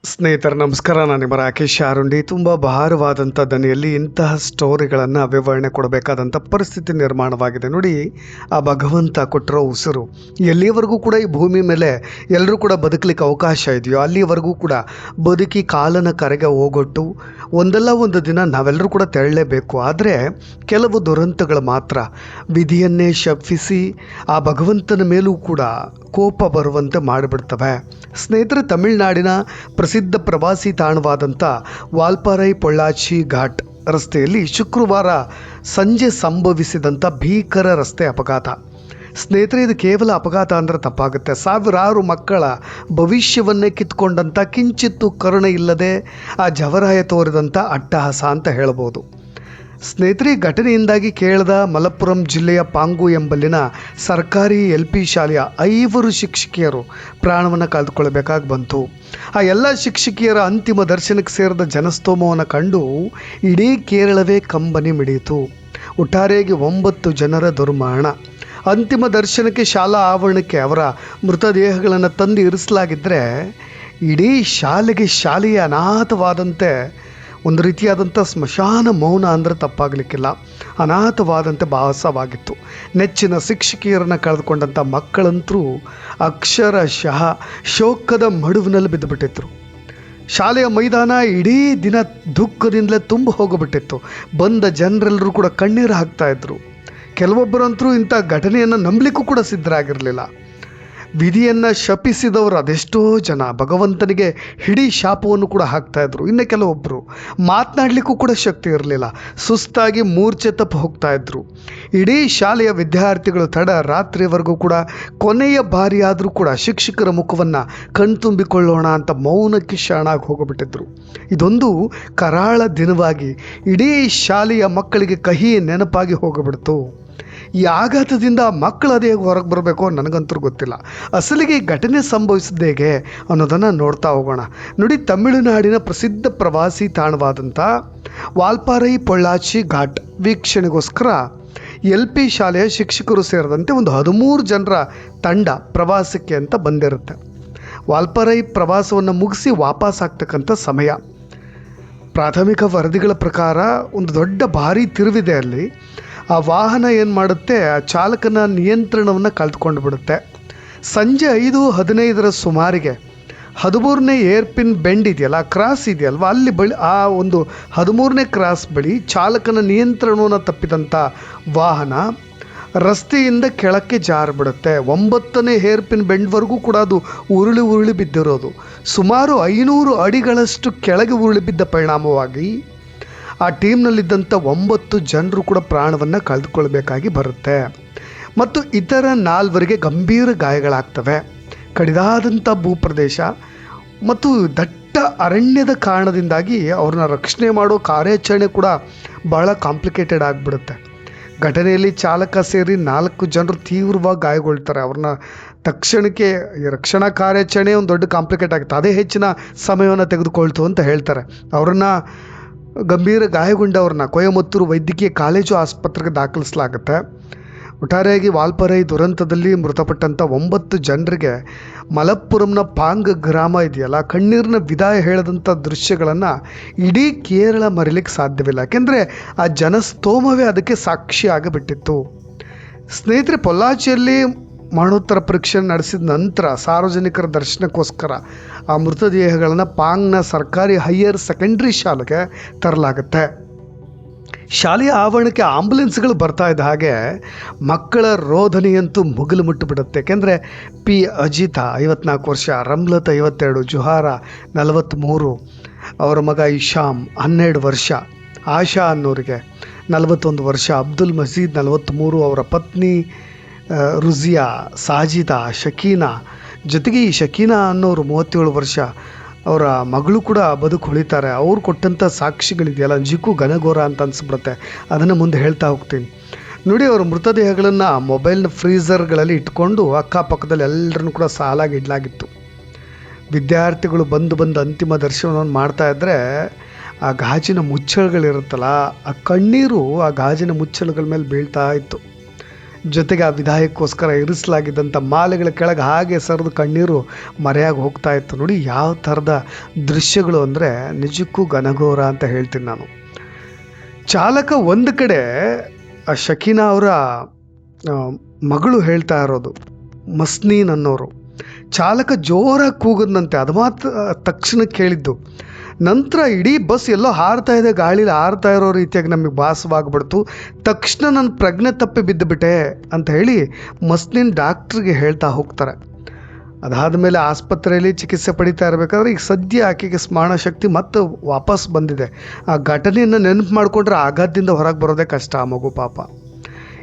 ಸ್ನೇಹಿತರೆ ನಮಸ್ಕಾರ. ನಾನು ನಿಮ್ಮ ರಾಕೇಶ್ ಆರುಂಡಿ. ತುಂಬ ಭಾರವಾದಂಥ ದನಿಯಲ್ಲಿ ಇಂತಹ ಸ್ಟೋರಿಗಳನ್ನು ವಿವರಣೆ ಕೊಡಬೇಕಾದಂಥ ಪರಿಸ್ಥಿತಿ ನಿರ್ಮಾಣವಾಗಿದೆ. ನೋಡಿ, ಆ ಭಗವಂತ ಕೊಟ್ಟಿರೋ ಉಸಿರು ಎಲ್ಲಿವರೆಗೂ ಕೂಡ ಈ ಭೂಮಿ ಮೇಲೆ ಎಲ್ಲರೂ ಕೂಡ ಬದುಕಲಿಕ್ಕೆ ಅವಕಾಶ ಇದೆಯೋ ಅಲ್ಲಿವರೆಗೂ ಕೂಡ ಬದುಕಿ ಕಾಲನ ಕರೆಗೆ ಹೋಗೊಟ್ಟು ಒಂದಲ್ಲ ಒಂದು ದಿನ ನಾವೆಲ್ಲರೂ ಕೂಡ ತೆರಳಲೇಬೇಕು. ಆದರೆ ಕೆಲವು ದುರಂತಗಳು ಮಾತ್ರ ವಿಧಿಯನ್ನೇ ಶಪಿಸಿ ಆ ಭಗವಂತನ ಮೇಲೂ ಕೂಡ ಕೋಪ ಬರುವಂತೆ ಮಾಡಿಬಿಡ್ತವೆ. ಸ್ನೇಹಿತರೆ, ತಮಿಳುನಾಡಿನ ಪ್ರಸಿದ್ಧ ಪ್ರವಾಸಿ ತಾಣವಾದಂಥ ವಾಲ್ಪಾರೈ ಪೊಳ್ಳಾಚಿ ಘಾಟ್ ರಸ್ತೆಯಲ್ಲಿ ಶುಕ್ರವಾರ ಸಂಜೆ ಸಂಭವಿಸಿದಂಥ ಭೀಕರ ರಸ್ತೆ ಅಪಘಾತ. ಸ್ನೇಹಿತರೆ, ಇದು ಕೇವಲ ಅಪಘಾತ ಅಂದರೆ ತಪ್ಪಾಗುತ್ತೆ. ಸಾವಿರಾರು ಮಕ್ಕಳ ಭವಿಷ್ಯವನ್ನೇ ಕಿತ್ಕೊಂಡಂಥ ಕಿಂಚಿತ್ತು ಕರುಣೆ ಇಲ್ಲದೆ ಆ ಜವರಾಯ ತೋರಿದಂಥ ಅಟ್ಟಹಾಸ ಅಂತ ಹೇಳ್ಬೋದು. ಸ್ನೇಹಿತರೆ, ಘಟನೆಯಿಂದಾಗಿ ಕೇರಳದ ಮಲಪ್ಪುರಂ ಜಿಲ್ಲೆಯ ಪಾಂಗು ಎಂಬಲ್ಲಿನ ಸರ್ಕಾರಿ LP ಶಾಲೆಯ 5 ಶಿಕ್ಷಕಿಯರು ಪ್ರಾಣವನ್ನು ಕಳೆದುಕೊಳ್ಳಬೇಕಾಗಿ ಬಂತು. ಆ ಎಲ್ಲ ಶಿಕ್ಷಕಿಯರ ಅಂತಿಮ ದರ್ಶನಕ್ಕೆ ಸೇರಿದ ಜನಸ್ತೋಮವನ್ನು ಕಂಡು ಇಡೀ ಕೇರಳವೇ ಕಂಬನಿ ಮಿಡಿಯಿತು. ಒಟ್ಟಾರೆಯಾಗಿ 9 ಜನರ ದುರ್ಮರಣ. ಅಂತಿಮ ದರ್ಶನಕ್ಕೆ ಶಾಲಾ ಆವರಣಕ್ಕೆ ಅವರ ಮೃತದೇಹಗಳನ್ನು ತಂದು ಇರಿಸಲಾಗಿದ್ದರೆ ಇಡೀ ಶಾಲೆಯ ಅನಾಥವಾದಂತೆ ಒಂದು ರೀತಿಯಾದಂಥ ಸ್ಮಶಾನ ಮೌನ ಅಂದರೆ ತಪ್ಪಾಗಲಿಕ್ಕಿಲ್ಲ. ಅನಾಥವಾದಂತೆ ಭಾಸವಾಗಿತ್ತು. ನೆಚ್ಚಿನ ಶಿಕ್ಷಕಿಯರನ್ನು ಕಳೆದುಕೊಂಡಂಥ ಮಕ್ಕಳಂತರೂ ಅಕ್ಷರಶಃ ಶೋಕದ ಮಡುವಿನಲ್ಲಿ ಬಿದ್ದುಬಿಟ್ಟಿದ್ರು. ಶಾಲೆಯ ಮೈದಾನ ಇಡೀ ದಿನ ದುಃಖದಿಂದಲೇ ತುಂಬ ಹೋಗಿಬಿಟ್ಟಿತ್ತು. ಬಂದ ಜನರೆಲ್ಲರೂ ಕೂಡ ಕಣ್ಣೀರು ಹಾಕ್ತಾಯಿದ್ರು. ಕೆಲವೊಬ್ಬರಂತರೂ ಇಂಥ ಘಟನೆಯನ್ನು ನಂಬಲಿಕ್ಕೂ ಕೂಡ ಸಿದ್ಧರಾಗಿರಲಿಲ್ಲ. ವಿಧಿಯನ್ನು ಶಪಿಸಿದವರು ಅದೆಷ್ಟೋ ಜನ ಭಗವಂತನಿಗೆ ಹಿಡೀ ಶಾಪವನ್ನು ಕೂಡ ಹಾಕ್ತಾಯಿದ್ರು. ಇನ್ನು ಕೆಲವೊಬ್ಬರು ಮಾತನಾಡಲಿಕ್ಕೂ ಕೂಡ ಶಕ್ತಿ ಇರಲಿಲ್ಲ, ಸುಸ್ತಾಗಿ ಮೂರ್ಛೆ ತಪ್ಪು ಹೋಗ್ತಾಯಿದ್ರು. ಇಡೀ ಶಾಲೆಯ ವಿದ್ಯಾರ್ಥಿಗಳು ರಾತ್ರಿವರೆಗೂ ಕೂಡ ಕೊನೆಯ ಬಾರಿಯಾದರೂ ಕೂಡ ಶಿಕ್ಷಕರ ಮುಖವನ್ನು ಕಣ್ತುಂಬಿಕೊಳ್ಳೋಣ ಅಂತ ಮೌನಕ್ಕೆ ಶರಣಾಗಿ ಹೋಗಿಬಿಟ್ಟಿದ್ರು. ಇದೊಂದು ಕರಾಳ ದಿನವಾಗಿ ಇಡೀ ಶಾಲೆಯ ಮಕ್ಕಳಿಗೆ ಕಹಿ ನೆನಪಾಗಿ ಹೋಗಿಬಿಡ್ತು. ಈ ಆಘಾತದಿಂದ ಮಕ್ಕಳು ಅದೇ ಹೊರಗೆ ಬರಬೇಕೋ ನನಗಂತೂ ಗೊತ್ತಿಲ್ಲ. ಅಸಲಿಗೆ ಈ ಘಟನೆ ಸಂಭವಿಸಿದ ಹೇಗೆ ಅನ್ನೋದನ್ನು ನೋಡ್ತಾ ಹೋಗೋಣ. ನೋಡಿ, ತಮಿಳುನಾಡಿನ ಪ್ರಸಿದ್ಧ ಪ್ರವಾಸಿ ತಾಣವಾದಂಥ ವಾಲ್ಪಾರೈ ಪೊಳ್ಳಾಚಿ ಘಾಟ್ ವೀಕ್ಷಣೆಗೋಸ್ಕರ LP ಶಾಲೆಯ ಶಿಕ್ಷಕರು ಸೇರಿದಂತೆ ಒಂದು 13 ಜನರ ತಂಡ ಪ್ರವಾಸಕ್ಕೆ ಅಂತ ಬಂದಿರುತ್ತೆ. ವಾಲ್ಪಾರೈ ಪ್ರವಾಸವನ್ನು ಮುಗಿಸಿ ವಾಪಸ್ ಆಗ್ತಕ್ಕಂಥ ಸಮಯ. ಪ್ರಾಥಮಿಕ ವರದಿಗಳ ಪ್ರಕಾರ ಒಂದು ದೊಡ್ಡ ಭಾರೀ ತಿರುವಿದೆ ಅಲ್ಲಿ. ಆ ವಾಹನ ಏನು ಮಾಡುತ್ತೆ, ಆ ಚಾಲಕನ ನಿಯಂತ್ರಣವನ್ನು ಕಳೆದುಕೊಂಡು ಬಿಡುತ್ತೆ. ಸಂಜೆ 5:15 ಸುಮಾರಿಗೆ 13ನೇ ಏರ್ಪಿನ್ ಬೆಂಡ್ ಇದೆಯಲ್ಲ, ಕ್ರಾಸ್ ಇದೆಯಲ್ವ, ಅಲ್ಲಿ ಬಳಿ ಆ ಒಂದು 13ನೇ ಕ್ರಾಸ್ ಬಳಿ ಚಾಲಕನ ನಿಯಂತ್ರಣವನ್ನು ತಪ್ಪಿದಂಥ ವಾಹನ ರಸ್ತೆಯಿಂದ ಕೆಳಕ್ಕೆ ಜಾರಿಬಿಡುತ್ತೆ. 9ನೇ ಹೇರ್ಪಿನ್ ಬೆಂಡ್ವರೆಗೂ ಕೂಡ ಅದು ಉರುಳಿ ಬಿದ್ದಿರೋದು. ಸುಮಾರು 500 ಅಡಿಗಳಷ್ಟು ಕೆಳಗೆ ಉರುಳಿ ಬಿದ್ದ ಪರಿಣಾಮವಾಗಿ ಆ ಟೀಮ್ನಲ್ಲಿದ್ದಂಥ 9 ಜನರು ಕೂಡ ಪ್ರಾಣವನ್ನು ಕಳೆದುಕೊಳ್ಬೇಕಾಗಿ ಬರುತ್ತೆ. ಮತ್ತು ಇತರ 4 ಗಂಭೀರ ಗಾಯಗಳಾಗ್ತವೆ. ಕಡಿದಾದಂಥ ಭೂಪ್ರದೇಶ ಮತ್ತು ದಟ್ಟ ಅರಣ್ಯದ ಕಾರಣದಿಂದಾಗಿ ಅವ್ರನ್ನ ರಕ್ಷಣೆ ಮಾಡೋ ಕಾರ್ಯಾಚರಣೆ ಕೂಡ ಭಾಳ ಕಾಂಪ್ಲಿಕೇಟೆಡ್ ಆಗಿಬಿಡುತ್ತೆ. ಘಟನೆಯಲ್ಲಿ ಚಾಲಕ ಸೇರಿ 4 ಜನರು ತೀವ್ರವಾಗಿ ಗಾಯಗೊಳ್ತಾರೆ. ಅವ್ರನ್ನ ತಕ್ಷಣಕ್ಕೆ ರಕ್ಷಣಾ ಕಾರ್ಯಾಚರಣೆ ಒಂದು ದೊಡ್ಡ ಕಾಂಪ್ಲಿಕೇಟ್ ಆಗುತ್ತೆ. ಅದೇ ಹೆಚ್ಚಿನ ಸಮಯವನ್ನು ತೆಗೆದುಕೊಳ್ತು ಅಂತ ಹೇಳ್ತಾರೆ. ಅವರನ್ನು ಗಂಭೀರ ಗಾಯಗೊಂಡವ್ರನ್ನ ಕೊಯಮತ್ತೂರು ವೈದ್ಯಕೀಯ ಕಾಲೇಜು ಆಸ್ಪತ್ರೆಗೆ ದಾಖಲಿಸಲಾಗುತ್ತೆ. ಒಟ್ಟಾರೆಯಾಗಿ ವಾಲ್ಪಾರೈ ದುರಂತದಲ್ಲಿ ಮೃತಪಟ್ಟಂಥ 9 ಜನರಿಗೆ ಮಲಪ್ಪುರಂನ ಪಾಂಗ್ ಗ್ರಾಮ ಇದೆಯಲ್ಲ, ಕಣ್ಣೀರಿನ ವಿದಾಯ ಹೇಳಿದಂಥ ದೃಶ್ಯಗಳನ್ನು ಇಡೀ ಕೇರಳ ಮರಿಲಿಕ್ಕೆ ಸಾಧ್ಯವಿಲ್ಲ. ಯಾಕೆಂದರೆ ಆ ಜನಸ್ತೋಮವೇ ಅದಕ್ಕೆ ಸಾಕ್ಷಿಯಾಗಿಬಿಟ್ಟಿತ್ತು. ಸ್ನೇಹಿತರೆ, ಪೊಲ್ಲಾಚಿಯಲ್ಲಿ ಮರಣೋತ್ತರ ಪರೀಕ್ಷೆ ನಡೆಸಿದ ನಂತರ ಸಾರ್ವಜನಿಕರ ದರ್ಶನಕ್ಕೋಸ್ಕರ ಆ ಮೃತದೇಹಗಳನ್ನು ಪಾಂಗ್ನ ಸರ್ಕಾರಿ ಹೈಯರ್ ಸೆಕೆಂಡ್ರಿ ಶಾಲೆಗೆ ತರಲಾಗುತ್ತೆ. ಶಾಲೆಯ ಆವರಣಕ್ಕೆ ಆಂಬುಲೆನ್ಸ್ಗಳು ಬರ್ತಾ ಇದ್ದ ಹಾಗೆ ಮಕ್ಕಳ ರೋಧನೆಯಂತೂ ಮುಗಿಲು ಮುಟ್ಟಿಬಿಡುತ್ತೆ. ಯಾಕೆಂದರೆ P. ಅಜಿತಾ 54 ವರ್ಷ, ರಮ್ಲತ್ 52, ಜುಹಾರ 43, ಅವರ ಮಗ ಇಶಾಮ್ 12 ವರ್ಷ, ಆಶಾ ಅನ್ನೋರಿಗೆ 41 ವರ್ಷ, ಅಬ್ದುಲ್ ಮಜೀದ್ 43, ಅವರ ಪತ್ನಿ ರುಜಿಯಾ, ಸಾಜಿದಾ, ಶಕೀನಾ, ಜೊತೆಗೆ ಈ ಶಕೀನಾ ಅನ್ನೋರು 37 ವರ್ಷ, ಅವರ ಮಗಳು ಕೂಡ ಬದುಕು ಹೊಳಿತಾರೆ. ಅವ್ರು ಕೊಟ್ಟಂಥ ಸಾಕ್ಷಿಗಳಿದೆಯಲ್ಲ, ಜಿಕ್ಕು ಘನಘೋರ ಅಂತ ಅನಿಸ್ಬಿಡುತ್ತೆ. ಅದನ್ನು ಮುಂದೆ ಹೇಳ್ತಾ ಹೋಗ್ತೀನಿ. ನೋಡಿ, ಅವರ ಮೃತದೇಹಗಳನ್ನು ಮೊಬೈಲ್ನ ಫ್ರೀಝರ್ಗಳಲ್ಲಿ ಇಟ್ಕೊಂಡು ಅಕ್ಕಪಕ್ಕದಲ್ಲಿ ಎಲ್ಲರನ್ನೂ ಕೂಡ ಸಾಲಾಗಿ ಇಡಲಾಗಿತ್ತು. ವಿದ್ಯಾರ್ಥಿಗಳು ಬಂದು ಅಂತಿಮ ದರ್ಶನವನ್ನು ಮಾಡ್ತಾಯಿದ್ರೆ ಆ ಗಾಜಿನ ಮುಚ್ಚಳಗಳಿರುತ್ತಲ್ಲ, ಆ ಕಣ್ಣೀರು ಆ ಗಾಜಿನ ಮುಚ್ಚಳಗಳ ಮೇಲೆ ಬೀಳ್ತಾ ಇತ್ತು. ಜೊತೆಗೆ ಆ ವಿದಾಯಕ್ಕೋಸ್ಕರ ಇರಿಸಲಾಗಿದ್ದಂಥ ಮಾಲೆಗಳ ಕೆಳಗೆ ಹಾಗೆ ಸರಿದು ಕಣ್ಣೀರು ಮರೆಯಾಗಿ ಹೋಗ್ತಾ ಇತ್ತು. ನೋಡಿ ಯಾವ ಥರದ ದೃಶ್ಯಗಳು ಅಂದರೆ ನಿಜಕ್ಕೂ ಘನಘೋರ ಅಂತ ಹೇಳ್ತೀನಿ ನಾನು. ಚಾಲಕ ಒಂದು ಕಡೆ ಆ ಶಕೀನಾ ಅವರ ಮಗಳು ಹೇಳ್ತಾ ಇರೋದು, ಮಸ್ನೀನ್ ಅನ್ನೋರು. ಚಾಲಕ ಜೋರಾಗಿ ಕೂಗದಂತೆ, ಅದು ಮಾತ್ರ ತಕ್ಷಣ ಕೇಳಿದ್ದು. ನಂತರ ಇಡೀ ಬಸ್ ಎಲ್ಲೋ ಹಾರ್ತಾ ಇದೆ, ಗಾಳೀಲಿ ಹಾರ್ತಾ ಇರೋ ರೀತಿಯಾಗಿ ನಮಗೆ ಭಾಸವಾಗ್ಬಿಡ್ತು. ತಕ್ಷಣ ನಾನು ಪ್ರಜ್ಞೆ ತಪ್ಪಿ ಬಿದ್ದುಬಿಟ್ಟೆ ಅಂತ ಹೇಳಿ ಮಸ್ನಿನ್ ಡಾಕ್ಟ್ರಿಗೆ ಹೇಳ್ತಾ ಹೋಗ್ತಾರೆ. ಅದಾದ ಮೇಲೆ ಆಸ್ಪತ್ರೆಯಲ್ಲಿ ಚಿಕಿತ್ಸೆ ಪಡಿತಾ ಇರಬೇಕಾದ್ರೆ ಈಗ ಸದ್ಯ ಆಕೆಗೆ ಸ್ಮರಣ ಶಕ್ತಿ ಮತ್ತೆ ವಾಪಸ್ ಬಂದಿದೆ. ಆ ಘಟನೆಯನ್ನು ನೆನಪು ಮಾಡಿಕೊಂಡ್ರೆ ಆಘಾತದಿಂದ ಹೊರಗೆ ಬರೋದೇ ಕಷ್ಟ ಆ ಮಗು ಪಾಪ.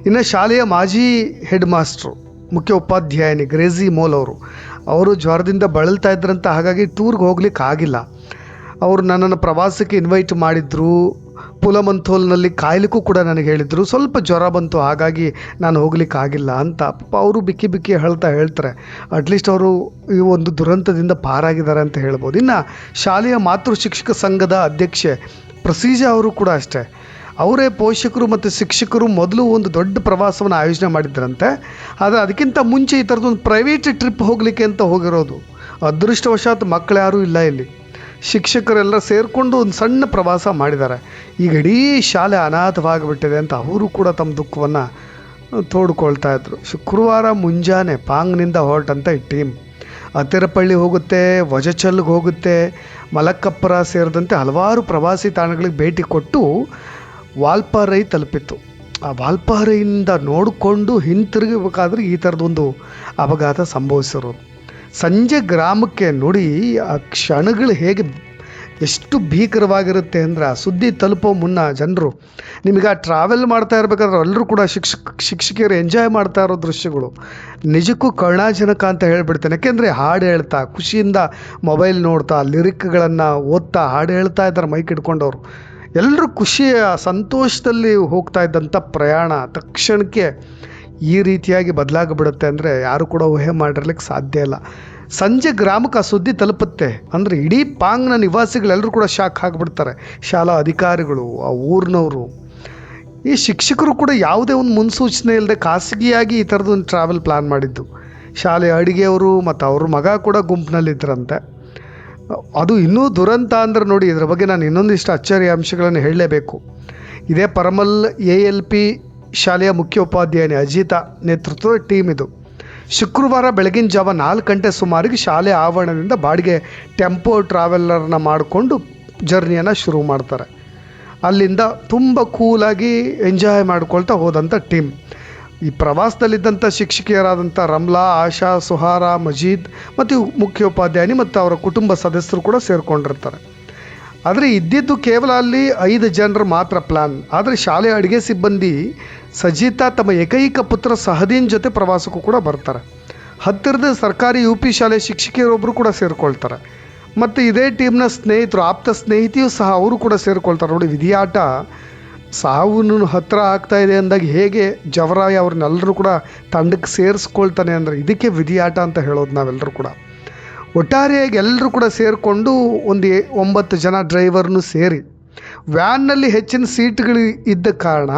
ಇನ್ನು ಶಾಲೆಯ ಮಾಜಿ ಹೆಡ್ ಮಾಸ್ಟ್ರು, ಮುಖ್ಯ ಉಪಾಧ್ಯಾಯಿನಿ ಗ್ರೇಜಿ ಮೋಲ್ ಅವರು ಜ್ವರದಿಂದ ಬಳಲ್ತಾ ಇದ್ರಂತ, ಹಾಗಾಗಿ ಟೂರ್ಗೆ ಹೋಗ್ಲಿಕ್ಕೆ ಆಗಿಲ್ಲ. ಅವರು ನನ್ನನ್ನು ಪ್ರವಾಸಕ್ಕೆ ಇನ್ವೈಟ್ ಮಾಡಿದ್ರು. ಪುಲಮಂಥೋಲ್ನಲ್ಲಿ ಕಾಯ್ಲಿಕ್ಕೂ ಕೂಡ ನನಗೆ ಹೇಳಿದರು. ಸ್ವಲ್ಪ ಜ್ವರ ಬಂತು, ಹಾಗಾಗಿ ನಾನು ಹೋಗ್ಲಿಕ್ಕೆ ಆಗಿಲ್ಲ ಅಂತ ಪಾಪ ಅವರು ಬಿಕ್ಕಿ ಬಿಕ್ಕಿ ಹೇಳ್ತಾರೆ. ಅಟ್ಲೀಸ್ಟ್ ಅವರು ಈ ಒಂದು ದುರಂತದಿಂದ ಪಾರಾಗಿದ್ದಾರೆ ಅಂತ ಹೇಳ್ಬೋದು. ಇನ್ನು ಶಾಲೆಯ ಮಾತೃ ಶಿಕ್ಷಕ ಸಂಘದ ಅಧ್ಯಕ್ಷೆ ಪ್ರಸೀಜಾ ಅವರು ಕೂಡ ಅಷ್ಟೇ. ಅವರೇ ಪೋಷಕರು ಮತ್ತು ಶಿಕ್ಷಕರು ಮೊದಲು ಒಂದು ದೊಡ್ಡ ಪ್ರವಾಸವನ್ನು ಆಯೋಜನೆ ಮಾಡಿದ್ರಂತೆ. ಆದರೆ ಅದಕ್ಕಿಂತ ಮುಂಚೆ ಈ ಥರದೊಂದು ಪ್ರೈವೇಟ್ ಟ್ರಿಪ್ ಹೋಗಲಿಕ್ಕೆ ಅಂತ ಹೋಗಿರೋದು. ಅದೃಷ್ಟವಶಾತ್ ಮಕ್ಕಳು ಯಾರೂ ಇಲ್ಲ ಇಲ್ಲಿ. ಶಿಕ್ಷಕರೆಲ್ಲ ಸೇರಿಕೊಂಡು ಒಂದು ಸಣ್ಣ ಪ್ರವಾಸ ಮಾಡಿದ್ದಾರೆ. ಈಗ ಇಡೀ ಶಾಲೆ ಅನಾಥವಾಗಿಬಿಟ್ಟಿದೆ ಅಂತ ಅವರು ಕೂಡ ತಮ್ಮ ದುಃಖವನ್ನು ತೋಡ್ಕೊಳ್ತಾ ಇದ್ರು. ಶುಕ್ರವಾರ ಮುಂಜಾನೆ ಪಾಂಗ್ನಿಂದ ಹೊರಟಂಥ ಈ ಟೀಮ್ ಅತಿರಪಳ್ಳಿ ಹೋಗುತ್ತೆ, ವಜಚಲ್ಗೆ ಹೋಗುತ್ತೆ, ಮಲಕ್ಕಪ್ಪರ ಸೇರಿದಂತೆ ಹಲವಾರು ಪ್ರವಾಸಿ ತಾಣಗಳಿಗೆ ಭೇಟಿ ಕೊಟ್ಟು ವಾಲ್ಪಾರೈ ತಲುಪಿತ್ತು. ಆ ವಾಲ್ಪಾರೈಯಿಂದ ನೋಡಿಕೊಂಡು ಹಿಂತಿರುಗಬೇಕಾದ್ರೆ ಈ ಥರದೊಂದು ಅಪಘಾತ ಸಂಭವಿಸಿರೋದು. ಸಂಜೆ ಗ್ರಾಮಕ್ಕೆ ನೋಡಿ ಆ ಕ್ಷಣಗಳು ಹೇಗೆ ಎಷ್ಟು ಭೀಕರವಾಗಿರುತ್ತೆ ಅಂದರೆ, ಆ ಸುದ್ದಿ ತಲುಪೋ ಮುನ್ನ ಜನರು ನಿಮಗೆ ಆ ಟ್ರಾವೆಲ್ ಮಾಡ್ತಾ ಇರಬೇಕಾದ್ರೆ ಎಲ್ಲರೂ ಕೂಡ ಶಿಕ್ಷಕಿಯರು ಎಂಜಾಯ್ ಮಾಡ್ತಾ ಇರೋ ದೃಶ್ಯಗಳು ನಿಜಕ್ಕೂ ಕರುಣಾಜನಕ ಅಂತ ಹೇಳ್ಬಿಡ್ತೇನೆ. ಯಾಕೆಂದರೆ ಹಾಡು ಹೇಳ್ತಾ ಖುಷಿಯಿಂದ ಮೊಬೈಲ್ ನೋಡ್ತಾ ಲಿರಿಕ್ಗಳನ್ನು ಓದ್ತಾ ಹಾಡು ಹೇಳ್ತಾ ಇದ್ದಾರೆ ಮೈಕ್ ಹಿಡ್ಕೊಂಡವರು. ಎಲ್ಲರೂ ಖುಷಿಯ ಸಂತೋಷದಲ್ಲಿ ಹೋಗ್ತಾ ಇದ್ದಂಥ ಪ್ರಯಾಣ ತಕ್ಷಣಕ್ಕೆ ಈ ರೀತಿಯಾಗಿ ಬದಲಾಗಿಬಿಡುತ್ತೆ ಅಂದರೆ ಯಾರು ಕೂಡ ಊಹೆ ಮಾಡಿರ್ಲಿಕ್ಕೆ ಸಾಧ್ಯ ಇಲ್ಲ. ಸಂಜೆ ಗ್ರಾಮಕ್ಕೆ ಆ ಸುದ್ದಿ ತಲುಪುತ್ತೆ ಅಂದರೆ ಇಡೀ ಪಾಂಗ್ನ ನಿವಾಸಿಗಳೆಲ್ಲರೂ ಕೂಡ ಶಾಕ್ ಆಗಿಬಿಡ್ತಾರೆ. ಶಾಲಾ ಅಧಿಕಾರಿಗಳು, ಆ ಊರಿನವರು, ಈ ಶಿಕ್ಷಕರು ಕೂಡ ಯಾವುದೇ ಒಂದು ಮುನ್ಸೂಚನೆ ಇಲ್ಲದೆ ಖಾಸಗಿಯಾಗಿ ಈ ಥರದ್ದು ಒಂದು ಟ್ರಾವೆಲ್ ಪ್ಲ್ಯಾನ್ ಮಾಡಿದ್ದು. ಶಾಲೆಯ ಅಡುಗೆಯವರು ಮತ್ತು ಅವ್ರ ಮಗ ಕೂಡ ಗುಂಪಿನಲ್ಲಿದ್ದರಂತೆ. ಅದು ಇನ್ನೂ ದುರಂತ ಅಂದ್ರೆ ನೋಡಿ, ಇದರ ಬಗ್ಗೆ ನಾನು ಇನ್ನೊಂದಿಷ್ಟು ಅಚ್ಚರಿಯ ಅಂಶಗಳನ್ನು ಹೇಳಲೇಬೇಕು. ಇದೇ ಪರಮಲ್ ALP ಶಾಲೆಯ ಮುಖ್ಯ ಉಪಾಧ್ಯಾಯಿನಿ ಅಜಿತಾ ನೇತೃತ್ವದ ಟೀಮ್ ಇದು. ಶುಕ್ರವಾರ ಬೆಳಗಿನ ಜಾವ 4 ಗಂಟೆ ಸುಮಾರಿಗೆ ಶಾಲೆ ಆವರಣದಿಂದ ಬಾಡಿಗೆ ಟೆಂಪೋ ಟ್ರಾವೆಲರ್ನ ಮಾಡಿಕೊಂಡು ಜರ್ನಿಯನ್ನು ಶುರು ಮಾಡ್ತಾರೆ. ಅಲ್ಲಿಂದ ತುಂಬ ಕೂಲಾಗಿ ಎಂಜಾಯ್ ಮಾಡ್ಕೊಳ್ತಾ ಹೋದಂಥ ಟೀಮ್. ಈ ಪ್ರವಾಸದಲ್ಲಿದ್ದಂಥ ಶಿಕ್ಷಕಿಯರಾದಂಥ ರಮ್ಲಾ, ಆಶಾ, ಸುಹಾರ, ಮಜೀದ್ ಮತ್ತು ಮುಖ್ಯೋಪಾಧ್ಯಾಯಿನಿ ಮತ್ತು ಅವರ ಕುಟುಂಬ ಸದಸ್ಯರು ಕೂಡ ಸೇರಿಕೊಂಡಿರ್ತಾರೆ. ಆದರೆ ಇದ್ದಿದ್ದು ಕೇವಲ ಅಲ್ಲಿ 5 ಜನರು ಮಾತ್ರ ಪ್ಲ್ಯಾನ್. ಆದರೆ ಶಾಲೆಯ ಅಡುಗೆ ಸಿಬ್ಬಂದಿ ಸಜಿತಾ ತಮ್ಮ ಏಕೈಕ ಪುತ್ರ ಸಹದೀನ್ ಜೊತೆ ಪ್ರವಾಸಕ್ಕೂ ಕೂಡ ಬರ್ತಾರೆ. ಹತ್ತಿರದ ಸರ್ಕಾರಿ UP ಶಾಲೆ ಶಿಕ್ಷಕಿಯರೊಬ್ಬರು ಕೂಡ ಸೇರಿಕೊಳ್ತಾರೆ. ಮತ್ತು ಇದೇ ಟೀಮ್ನ ಸ್ನೇಹಿತರು, ಆಪ್ತ ಸ್ನೇಹಿತೆಯೂ ಸಹ ಅವರು ಕೂಡ ಸೇರಿಕೊಳ್ತಾರೆ. ನೋಡಿ, ವಿಧಿಯಾಟ ಸಾವು ಹತ್ತಿರ ಆಗ್ತಾ ಇದೆ ಅಂದಾಗ ಹೇಗೆ ಜವರಾಯ ಅವ್ರನ್ನೆಲ್ಲರೂ ಕೂಡ ತಂಡಕ್ಕೆ ಸೇರಿಸ್ಕೊಳ್ತಾನೆ ಅಂದರೆ ಇದಕ್ಕೆ ವಿಧಿಯಾಟ ಅಂತ ಹೇಳೋದು ನಾವೆಲ್ಲರೂ ಕೂಡ. ಒಟ್ಟಾರೆಯಾಗಿ ಎಲ್ಲರೂ ಕೂಡ ಸೇರಿಕೊಂಡು ಒಂದು 9 ಜನ ಡ್ರೈವರ್ನು ಸೇರಿ ವ್ಯಾನ್ನಲ್ಲಿ ಹೆಚ್ಚಿನ ಸೀಟ್ಗಳು ಇದ್ದ ಕಾರಣ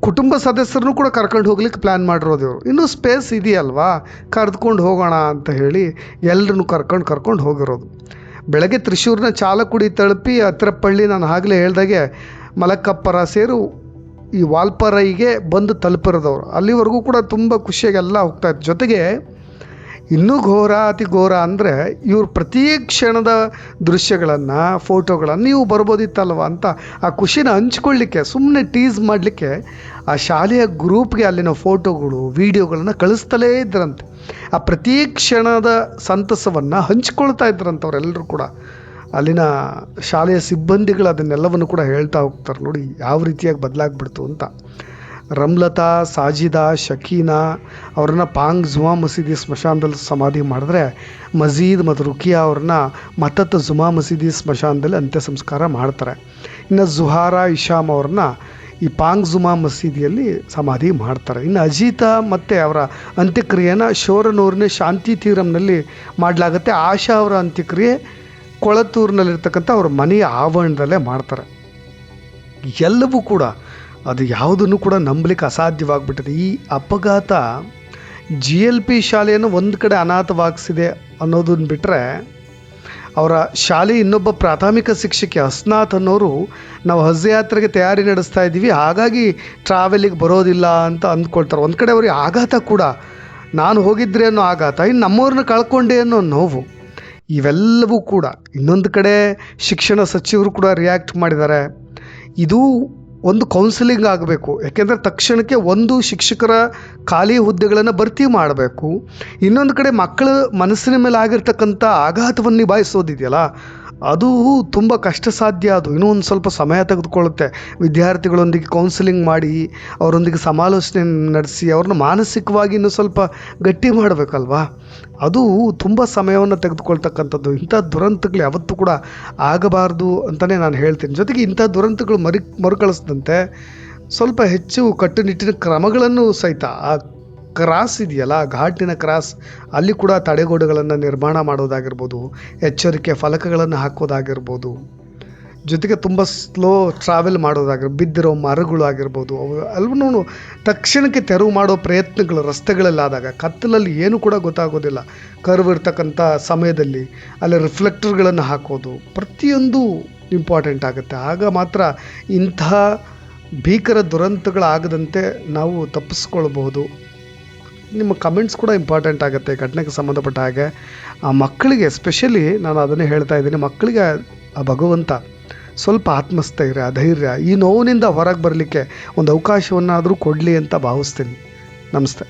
ಕುಟುಂಬ ಸದಸ್ಯರನ್ನು ಕೂಡ ಕರ್ಕೊಂಡು ಹೋಗ್ಲಿಕ್ಕೆ ಪ್ಲ್ಯಾನ್ ಮಾಡಿರೋದು ಇವರು. ಇನ್ನೂ ಸ್ಪೇಸ್ ಇದೆಯಲ್ವಾ, ಕರೆದುಕೊಂಡು ಹೋಗೋಣ ಅಂತ ಹೇಳಿ ಎಲ್ಲರನ್ನು ಕರ್ಕೊಂಡು ಹೋಗಿರೋದು. ಬೆಳಗ್ಗೆ ತ್ರಿಶೂರಿನ ಚಾಲಕುಡಿ ತಲುಪಿ ಅತಿರಪಳ್ಳಿ, ನಾನು ಆಗಲೇ ಹೇಳ್ದಾಗೆ ಮಲಕ್ಕಪ್ಪರ ಸೇರು ಈ ವಾಲ್ಪಾರೈಗೆ ಬಂದು ತಲುಪಿರೋದವರು. ಅಲ್ಲಿವರೆಗೂ ಕೂಡ ತುಂಬ ಖುಷಿಯಾಗಿ ಎಲ್ಲ ಹೋಗ್ತಾಯಿತ್ತು. ಜೊತೆಗೆ ಇನ್ನೂ ಅತಿ ಘೋರ ಅಂದರೆ ಇವ್ರು ಪ್ರತಿ ಕ್ಷಣದ ದೃಶ್ಯಗಳನ್ನು, ಫೋಟೋಗಳನ್ನು ನೀವು ಬರ್ಬೋದಿತ್ತಲ್ವ ಅಂತ ಆ ಖುಷಿನ ಹಂಚ್ಕೊಳ್ಳಿಕ್ಕೆ, ಸುಮ್ಮನೆ ಟೀಸ್ ಮಾಡಲಿಕ್ಕೆ ಆ ಶಾಲೆಯ ಗ್ರೂಪ್ಗೆ ಅಲ್ಲಿನ ಫೋಟೋಗಳು, ವೀಡಿಯೋಗಳನ್ನು ಕಳಿಸ್ತಲೇ ಇದ್ರಂತೆ. ಆ ಪ್ರತಿ ಕ್ಷಣದ ಸಂತಸವನ್ನು ಹಂಚ್ಕೊಳ್ತಾ ಇದ್ರಂಥವ್ರೆಲ್ಲರೂ ಕೂಡ. ಅಲ್ಲಿನ ಶಾಲೆಯ ಸಿಬ್ಬಂದಿಗಳು ಅದನ್ನೆಲ್ಲವನ್ನು ಕೂಡ ಹೇಳ್ತಾ ಹೋಗ್ತಾರೆ. ನೋಡಿ ಯಾವ ರೀತಿಯಾಗಿ ಬದಲಾಗ್ಬಿಡ್ತು ಅಂತ. ರಮ್ಲತಾ, ಸಾಜಿದಾ, ಶಕೀನಾ ಅವ್ರನ್ನ ಪಾಂಗ್ ಜುಮಾ ಮಸೀದಿ ಸ್ಮಶಾನದಲ್ಲಿ ಸಮಾಧಿ ಮಾಡಿದ್ರೆ, ಮಜೀದ್ ಮತ್ತು ರುಕಿಯಾ ಅವ್ರನ್ನ ಮತ್ತತ್ ಜುಮಾ ಮಸೀದಿ ಸ್ಮಶಾನದಲ್ಲಿ ಅಂತ್ಯ ಸಂಸ್ಕಾರ ಮಾಡ್ತಾರೆ. ಇನ್ನು ಜುಹಾರಾ, ಇಶಾಮ್ ಅವ್ರನ್ನ ಈ ಪಾಂಗ್ ಜುಮಾ ಮಸೀದಿಯಲ್ಲಿ ಸಮಾಧಿ ಮಾಡ್ತಾರೆ. ಇನ್ನು ಅಜಿತಾ ಮತ್ತು ಅವರ ಅಂತ್ಯಕ್ರಿಯೆನ ಶೋರನೂರಿನ ಶಾಂತಿ ತೀರಂನಲ್ಲಿ ಮಾಡಲಾಗುತ್ತೆ. ಆಶಾ ಅವರ ಅಂತ್ಯಕ್ರಿಯೆ ಕೊಳತೂರಿನಲ್ಲಿರ್ತಕ್ಕಂಥ ಅವ್ರ ಮನೆಯ ಆವರಣದಲ್ಲೇ ಮಾಡ್ತಾರೆ. ಎಲ್ಲವೂ ಕೂಡ ಅದು ಯಾವುದನ್ನು ಕೂಡ ನಂಬಲಿಕ್ಕೆ ಅಸಾಧ್ಯವಾಗಿಬಿಟ್ಟಿದೆ. ಈ ಅಪಘಾತ GLP ಶಾಲೆಯನ್ನು ಒಂದು ಕಡೆ ಅನಾಥವಾಗಿಸಿದೆ ಅನ್ನೋದನ್ನು ಬಿಟ್ಟರೆ, ಅವರ ಶಾಲೆ ಇನ್ನೊಬ್ಬ ಪ್ರಾಥಮಿಕ ಶಿಕ್ಷಕಿ ಹಸ್ನಾಥ್ ಅನ್ನೋರು, ನಾವು ಹಜ್ ಯಾತ್ರೆಗೆ ತಯಾರಿ ನಡೆಸ್ತಾ ಇದ್ದೀವಿ ಹಾಗಾಗಿ ಟ್ರಾವೆಲಿಗೆ ಬರೋದಿಲ್ಲ ಅಂತ ಅಂದ್ಕೊಳ್ತಾರೆ. ಒಂದು ಕಡೆ ಅವ್ರಿಗೆ ಆಘಾತ ಕೂಡ, ನಾನು ಹೋಗಿದ್ರೆ ಅನ್ನೋ ಆಘಾತ, ಇನ್ನು ನಮ್ಮವ್ರನ್ನ ಕಳ್ಕೊಂಡೆ ಅನ್ನೋ ನೋವು, ಇವೆಲ್ಲವೂ ಕೂಡ. ಇನ್ನೊಂದು ಕಡೆ ಶಿಕ್ಷಣ ಸಚಿವರು ಕೂಡ ರಿಯಾಕ್ಟ್ ಮಾಡಿದ್ದಾರೆ. ಇದು ಒಂದು ಕೌನ್ಸಿಲಿಂಗ್ ಆಗಬೇಕು. ಯಾಕೆಂದರೆ ತಕ್ಷಣಕ್ಕೆ ಒಂದು ಶಿಕ್ಷಕರ ಖಾಲಿ ಹುದ್ದೆಗಳನ್ನು ಭರ್ತಿ ಮಾಡಬೇಕು. ಇನ್ನೊಂದು ಕಡೆ ಮಕ್ಕಳ ಮನಸ್ಸಿನ ಮೇಲೆ ಆಗಿರ್ತಕ್ಕಂಥ ಆಘಾತವನ್ನು ನಿಭಾಯಿಸೋದಿದೆಯಲ್ಲ, ಅದು ತುಂಬ ಕಷ್ಟ ಸಾಧ್ಯ. ಅದು ಇನ್ನೂ ಒಂದು ಸ್ವಲ್ಪ ಸಮಯ ತೆಗೆದುಕೊಳ್ಳುತ್ತೆ. ವಿದ್ಯಾರ್ಥಿಗಳೊಂದಿಗೆ ಕೌನ್ಸಿಲಿಂಗ್ ಮಾಡಿ, ಅವರೊಂದಿಗೆ ಸಮಾಲೋಚನೆ ನಡೆಸಿ, ಅವ್ರನ್ನ ಮಾನಸಿಕವಾಗಿ ಇನ್ನೂ ಸ್ವಲ್ಪ ಗಟ್ಟಿ ಮಾಡಬೇಕಲ್ವಾ. ಅದು ತುಂಬ ಸಮಯವನ್ನು ತೆಗೆದುಕೊಳ್ತಕ್ಕಂಥದ್ದು. ಇಂಥ ದುರಂತಗಳು ಯಾವತ್ತೂ ಕೂಡ ಆಗಬಾರ್ದು ಅಂತಲೇ ನಾನು ಹೇಳ್ತೀನಿ. ಜೊತೆಗೆ ಇಂಥ ದುರಂತಗಳು ಮರುಕಳಿಸಿದಂತೆ ಸ್ವಲ್ಪ ಹೆಚ್ಚು ಕಟ್ಟುನಿಟ್ಟಿನ ಕ್ರಮಗಳನ್ನು ಸಹಿತ, ಆ ಕ್ರಾಸ್ ಇದೆಯಲ್ಲ, ಘಾಟಿನ ಕ್ರಾಸ್, ಅಲ್ಲಿ ಕೂಡ ತಡೆಗೋಡೆಗಳನ್ನು ನಿರ್ಮಾಣ ಮಾಡೋದಾಗಿರ್ಬೋದು, ಎಚ್ಚರಿಕೆ ಫಲಕಗಳನ್ನು ಹಾಕೋದಾಗಿರ್ಬೋದು, ಜೊತೆಗೆ ತುಂಬ ಸ್ಲೋ ಟ್ರಾವೆಲ್ ಮಾಡೋದಾಗಿರ್ಬೋದು, ಬಿದ್ದಿರೋ ಮರಗಳು ಆಗಿರ್ಬೋದು, ಅವು ಎಲ್ಲವನ್ನೂ ತಕ್ಷಣಕ್ಕೆ ತೆರವು ಮಾಡೋ ಪ್ರಯತ್ನಗಳು ರಸ್ತೆಗಳಲ್ಲಾದಾಗ, ಕತ್ತಲಲ್ಲಿ ಏನೂ ಕೂಡ ಗೊತ್ತಾಗೋದಿಲ್ಲ, ಕರ್ವ್ ಇರ್ತಕ್ಕಂಥ ಸಮಯದಲ್ಲಿ ಅಲ್ಲಿ ರಿಫ್ಲೆಕ್ಟರ್ಗಳನ್ನು ಹಾಕೋದು, ಪ್ರತಿಯೊಂದು ಇಂಪಾರ್ಟೆಂಟ್ ಆಗುತ್ತೆ. ಆಗ ಮಾತ್ರ ಇಂತಹ ಭೀಕರ ದುರಂತಗಳಾಗದಂತೆ ನಾವು ತಪ್ಪಿಸ್ಕೊಳ್ಬಹುದು. ನಿಮ್ಮ ಕಮೆಂಟ್ಸ್ ಕೂಡ ಇಂಪಾರ್ಟೆಂಟ್ ಆಗುತ್ತೆ ಘಟನೆಗೆ ಸಂಬಂಧಪಟ್ಟ ಹಾಗೆ. ಆ ಮಕ್ಕಳಿಗೆ ಎಸ್ಪೆಷಲಿ ನಾನು ಅದನ್ನೇ ಹೇಳ್ತಾ ಇದ್ದೀನಿ, ಮಕ್ಕಳಿಗೆ ಆ ಭಗವಂತ ಸ್ವಲ್ಪ ಆತ್ಮಸ್ಥೈರ್ಯ, ಧೈರ್ಯ, ಈ ನೋವಿನಿಂದ ಹೊರಗೆ ಬರಲಿಕ್ಕೆ ಒಂದು ಅವಕಾಶವನ್ನಾದರೂ ಕೊಡಲಿ ಅಂತ ಭಾವಿಸ್ತೀನಿ. ನಮಸ್ತೆ.